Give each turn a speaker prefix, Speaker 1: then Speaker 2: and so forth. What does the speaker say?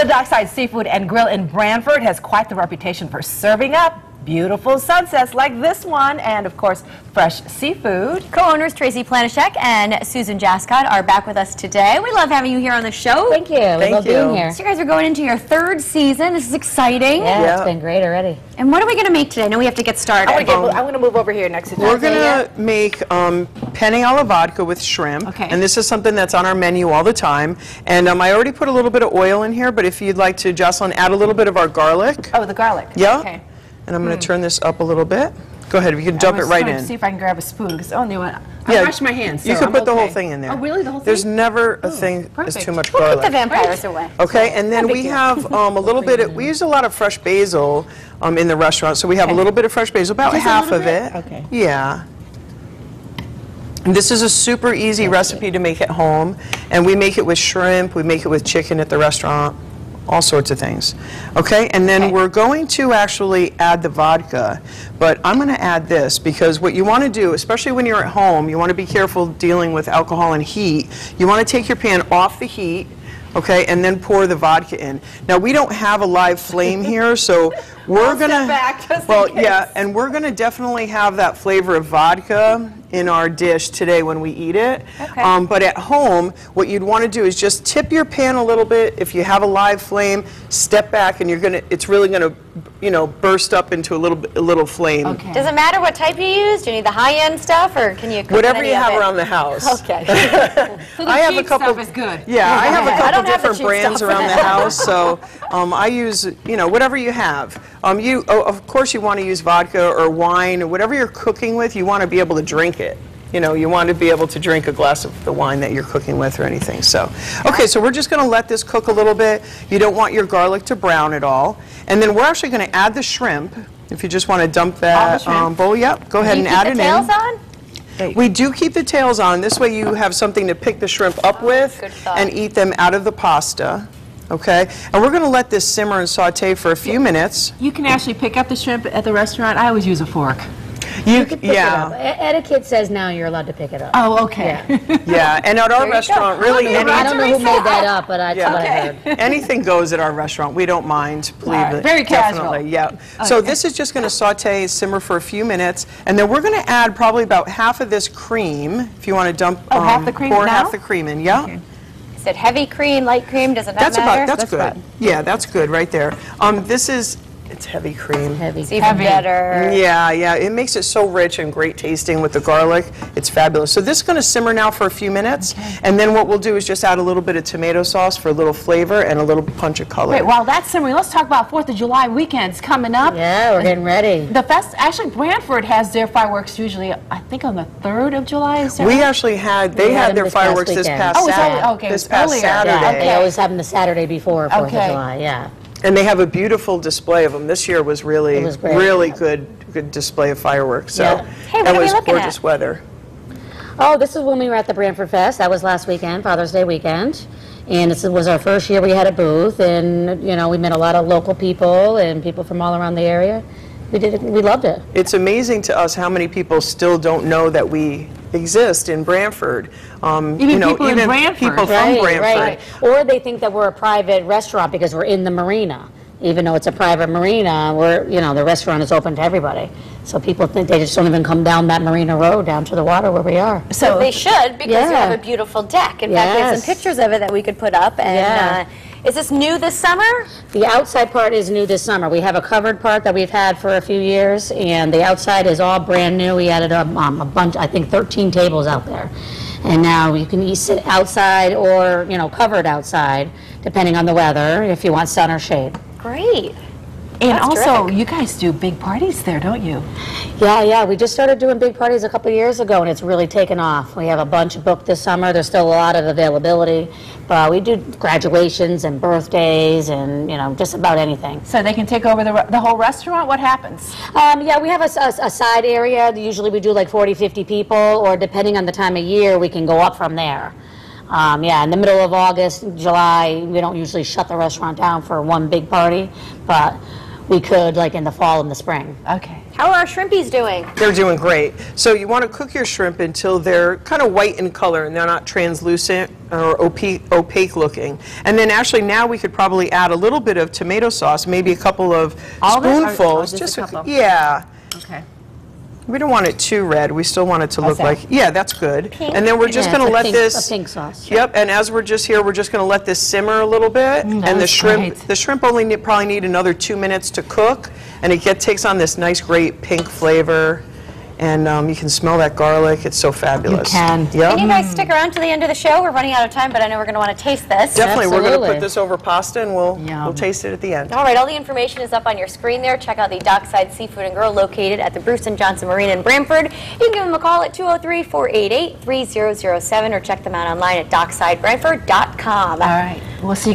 Speaker 1: Dockside Seafood and Grill in Brantford has quite the reputation for serving up beautiful sunsets like this one, and of course, fresh seafood.
Speaker 2: Co-owners Tracy Planishek and Susan Jascott are back with us today. We love having you here on the show.
Speaker 3: Thank you. We love being here.
Speaker 2: So you guys are going into your third season. This is exciting.
Speaker 3: Yeah, it's been great already.
Speaker 2: And what are we going to make today? I know we have to get started.
Speaker 1: I'm going to move over here next to
Speaker 4: We're going to make penne alla vodka with shrimp.
Speaker 1: Okay.
Speaker 4: And this is something that's on our menu all the time. And I already put a little bit of oil in here, but if you'd like to, Jocelyn, add a little bit of our garlic.
Speaker 1: Oh, the garlic.
Speaker 4: Yeah.
Speaker 1: Okay.
Speaker 4: And I'm going to turn this up a little bit. Go ahead, if you can dump it right in.
Speaker 1: See if I can grab a spoon, because I
Speaker 4: Yeah,
Speaker 1: wash my hands. So
Speaker 4: you can put the whole
Speaker 1: okay.
Speaker 4: thing in there.
Speaker 1: Oh, really? The whole thing?
Speaker 4: There's never a thing that's too much
Speaker 2: We'll
Speaker 4: garlic.
Speaker 2: put the vampires away.
Speaker 4: Okay, and then we have a little bit, we use a lot of fresh basil in the restaurant, so we have a little bit of fresh basil, about half of it.
Speaker 1: Okay.
Speaker 4: Yeah. And this is a super easy recipe to make at home, and we make it with shrimp, we make it with chicken at the restaurant, all sorts of things. Okay, and then we're going to actually add the vodka, but I'm going to add this because what you want to do, especially when you're at home, you want to be careful dealing with alcohol and heat. You want to take your pan off the heat, okay, and then pour the vodka in. Now, we don't have a live flame here, so we're going to, and we're going to definitely have that flavor of vodka in our dish today when we eat it.
Speaker 2: Okay.
Speaker 4: But at home, what you'd want to do is just tip your pan a little bit. If you have a live flame, step back, and it's really going to, burst up into a little flame.
Speaker 2: Okay. Does it matter what type you use? Do you need the high-end stuff, or can you cook
Speaker 4: whatever you have
Speaker 2: of it?
Speaker 4: around the house?
Speaker 2: Okay.
Speaker 1: So the
Speaker 4: I have
Speaker 1: cheap
Speaker 4: a couple.
Speaker 1: stuff is good.
Speaker 4: Yeah, I have a couple
Speaker 2: don't have the
Speaker 4: different
Speaker 2: cheap
Speaker 4: brands
Speaker 2: stuff.
Speaker 4: around the house, so I use whatever you have. Of course, you want to use vodka or wine or whatever you're cooking with. You want to be able to drink it. You want to be able to drink a glass of the wine that you're cooking with or anything. So, okay, so we're just going to let this cook a little bit. You don't want your garlic to brown at all. And then we're actually going to add the shrimp. If you just want to dump that bowl, go ahead and add it in.
Speaker 2: Do you keep the tails on?
Speaker 4: We do keep the tails on. This way you have something to pick the shrimp up with and eat them out of the pasta. Okay, and we're going to let this simmer and saute for a few minutes.
Speaker 1: You can actually pick up the shrimp at the restaurant. I always use a fork.
Speaker 3: You can pick it up. Etiquette says now you're allowed to pick it up.
Speaker 1: Oh, okay.
Speaker 4: Yeah, and at our restaurant, really
Speaker 3: I don't know who made that up, but that's what I heard.
Speaker 4: Anything goes at our restaurant. We don't mind, believe it.
Speaker 1: Very casual.
Speaker 4: Definitely, yeah. So this is just going to saute, simmer for a few minutes, and then we're going to add probably about half of this cream. If you want to dump,
Speaker 1: half the cream
Speaker 4: pour
Speaker 1: now?
Speaker 4: half the cream in. Yeah.
Speaker 2: Okay. Is it heavy cream, light cream? Does it not matter?
Speaker 4: That's good. Yeah, that's good right there. It's heavy cream.
Speaker 2: It's even better.
Speaker 4: Yeah, it makes it so rich and great tasting with the garlic. It's fabulous. So this is going to simmer now for a few minutes, and then what we'll do is just add a little bit of tomato sauce for a little flavor and a little punch of color.
Speaker 1: Wait, while that's simmering, let's talk about 4th of July weekends coming up.
Speaker 3: Yeah, we're getting ready.
Speaker 1: Actually, Brantford has their fireworks usually, I think, on the 3rd of July. Is that
Speaker 4: We
Speaker 1: right?
Speaker 4: actually they had their fireworks this past Saturday.
Speaker 1: This past
Speaker 4: Saturday.
Speaker 3: Yeah, they always have them the Saturday before 4th of July, yeah.
Speaker 4: And they have a beautiful display of them. This year was really, really good display of fireworks. So
Speaker 2: Hey, what
Speaker 4: that
Speaker 2: are we
Speaker 4: was
Speaker 2: looking
Speaker 4: gorgeous
Speaker 2: at?
Speaker 4: weather.
Speaker 3: Oh, this is when we were at the Brantford Fest. That was last weekend, Father's Day weekend. And this was our first year we had a booth, and we met a lot of local people and people from all around the area. We loved it.
Speaker 4: It's amazing to us how many people still don't know that we exist in Brantford.
Speaker 1: Even people in Brantford.
Speaker 4: People from Brantford.
Speaker 3: Right. Or they think that we're a private restaurant because we're in the marina. Even though it's a private marina, the restaurant is open to everybody. So people think they just don't even come down that marina road down to the water where we are.
Speaker 2: So they should, because you have a beautiful deck. In fact, we have some pictures of it that we could put up. And is this new this summer?
Speaker 3: The outside part is new this summer. We have a covered part that we've had for a few years, and the outside is all brand new. We added a bunch, I think 13 tables out there. And now you can sit outside or, covered outside, depending on the weather, if you want sun or shade.
Speaker 2: Great.
Speaker 1: And
Speaker 2: That's
Speaker 1: also,
Speaker 2: terrific.
Speaker 1: you guys do big parties there, don't you?
Speaker 3: Yeah. We just started doing big parties a couple of years ago, and it's really taken off. We have a bunch booked this summer. There's still a lot of availability, but we do graduations and birthdays and, just about anything.
Speaker 1: So they can take over the whole restaurant? What happens?
Speaker 3: Yeah, we have a side area. Usually we do like 40, 50 people, or depending on the time of year, we can go up from there. In the middle of August, July, we don't usually shut the restaurant down for one big party, but we could, like in the fall and the spring.
Speaker 1: Okay.
Speaker 2: How are our shrimpies doing?
Speaker 4: They're doing great. So you want to cook your shrimp until they're kind of white in color and they're not translucent or opaque looking. And then actually now we could probably add a little bit of tomato sauce, maybe a couple of
Speaker 1: All of it? Or
Speaker 4: spoonfuls.
Speaker 1: just a couple?
Speaker 4: Yeah.
Speaker 1: Okay.
Speaker 4: We don't want it too red. We still want it to look like, yeah, that's good.
Speaker 2: Pink?
Speaker 4: And then we're just
Speaker 3: Yeah,
Speaker 4: going to
Speaker 3: it's
Speaker 4: let
Speaker 3: a
Speaker 4: this.
Speaker 3: pink sauce.
Speaker 4: Yep, and as we're just here, we're just going to let this simmer a little bit. And the
Speaker 1: that's
Speaker 4: shrimp,
Speaker 1: great.
Speaker 4: the shrimp only probably need another 2 minutes to cook, and it takes on this nice, great pink flavor. And you can smell that garlic. It's so fabulous.
Speaker 1: You can.
Speaker 2: Can
Speaker 4: Yep.
Speaker 2: you guys stick around to the end of the show? We're running out of time, but I know we're going to want to taste this.
Speaker 4: Definitely, we're going to
Speaker 3: Absolutely.
Speaker 4: put this over pasta, and we'll
Speaker 1: Yum.
Speaker 4: taste it at the end.
Speaker 2: All right, all the information is up on your screen there. Check out the Dockside Seafood and Grill located at the Bruce and Johnson Marina in Brantford. You can give them a call at 203-488-3007 or check them out online at docksidebrantford.com.
Speaker 1: All right. We'll see you